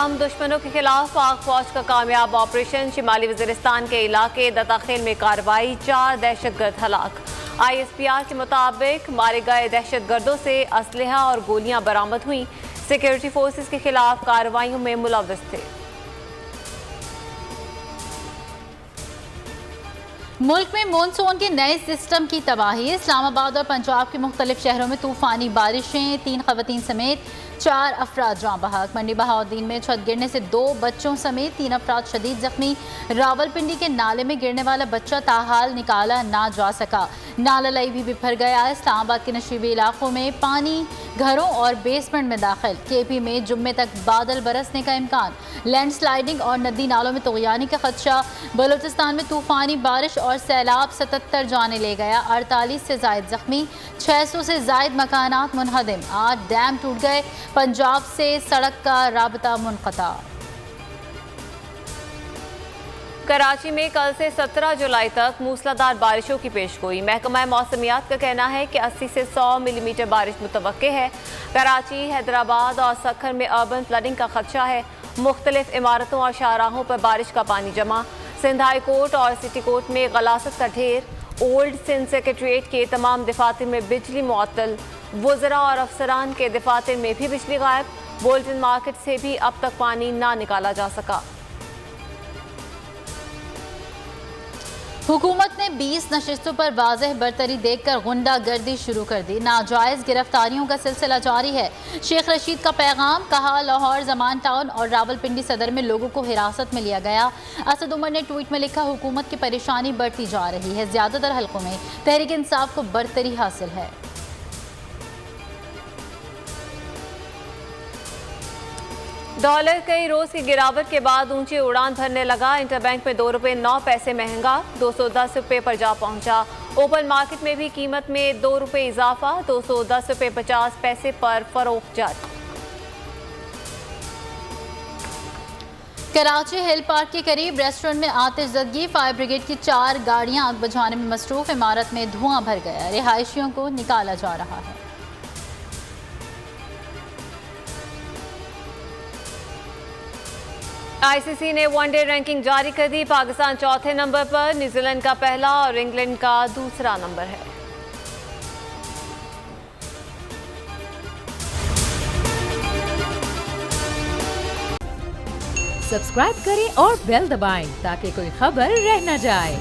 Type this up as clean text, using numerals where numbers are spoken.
हम दुश्मनों के खिलाफ पाक फौज का कामयाब ऑपरेशन। शिमाली वजीरिस्तान के इलाके दताखेल में कार्रवाई, 4 दहशतगर्द हलाक। ISPR के मुताबिक मारे गए दहशतगर्दों से असलहा और गोलियां बरामद हुई। सिक्योरिटी फोर्सेस के खिलाफ कार्रवाइयों में मुलव्वस थे। मुल्क में मानसून के नए सिस्टम की तबाही। इस्लामाबाद और पंजाब के मुख्तलिफ शहरों में तूफानी बारिशें, 3 खवातीन समेत 4 अफराद जाँ बहक। मंडी बहाउद्दीन में छत गिरने से 2 बच्चों समेत 3 अफराद शदीद जख्मी। रावलपिंडी के नाले में गिरने वाला बच्चा ताहाल निकाला ना जा सका, नाला लई भी बिफर गया। इस्लामाबाद के नशीबी इलाकों में पानी घरों और बेसमेंट में दाखिल। KP में जुम्मे तक बादल बरसने का इम्कान। लैंडस्लाइडिंग और नदी नालों में तुग़यानी का खदशा। बलूचिस्तान में तूफानी बारिश और सैलाब 77 जाने ले गया, 48 से जायद जख्मी, 600 से जायद मकानात मुनहदिम। 8 डैम टूट गए। पंजाब से सड़क का राबता मुनक़ता। कराची में कल से 17 जुलाई तक मूसलाधार बारिशों की पेशगोई। महकमा मौसमियात का कहना है कि 80 से 100 मिलीमीटर बारिश मुतवक्के है। कराची, हैदराबाद और सखर में अर्बन फ्लडिंग का खदशा है। मुख्तलिफ इमारतों और शाहराहों पर बारिश का पानी जमा। सिंध हाई कोर्ट और सिटी कोर्ट में गलासत का ढेर। ओल्ड सिंध सेक्रेटरीट के तमाम दफातर में बिजली मुअत्तल। वज़रा और अफसरान के दफातर में भी बिजली गायब। बोल्टन मार्केट से भी अब तक पानी ना निकाला जा सका। हुकूमत ने 20 नशिस्तों पर वाज़ेह बरतरी देखकर गुंडागर्दी शुरू कर दी। नाजायज़ गिरफ्तारियों का सिलसिला जारी है। शेख रशीद का पैगाम, कहा लाहौर, जमान टाउन और रावलपिंडी सदर में लोगों को हिरासत में लिया गया। असद उमर ने ट्वीट में लिखा, हुकूमत की परेशानी बढ़ती जा रही है, ज़्यादातर हलकों में तहरीक इंसाफ को बरतरी हासिल है। डॉलर कई रोज की गिरावट के बाद ऊंची उड़ान भरने लगा। इंटरबैंक में 2 रुपये 9 पैसे महंगा, 210 रुपये पर जा पहुंचा। ओपन मार्केट में भी कीमत में 2 रुपये इजाफा, 210 रुपये 50 पैसे पर फरोख्त जारी। कराची हिल पार्क के करीब रेस्टोरेंट में आतिशज़दगी, फायर ब्रिगेड की 4 गाड़ियां आग बुझाने में मसरूफ। इमारत में धुआं भर गया, रिहायशियों को निकाला जा रहा है। ICC ने वनडे रैंकिंग जारी कर दी। पाकिस्तान 4थे नंबर पर, न्यूजीलैंड का पहला और इंग्लैंड का दूसरा नंबर है। सब्सक्राइब करें और बेल दबाएं ताकि कोई खबर रह न जाए।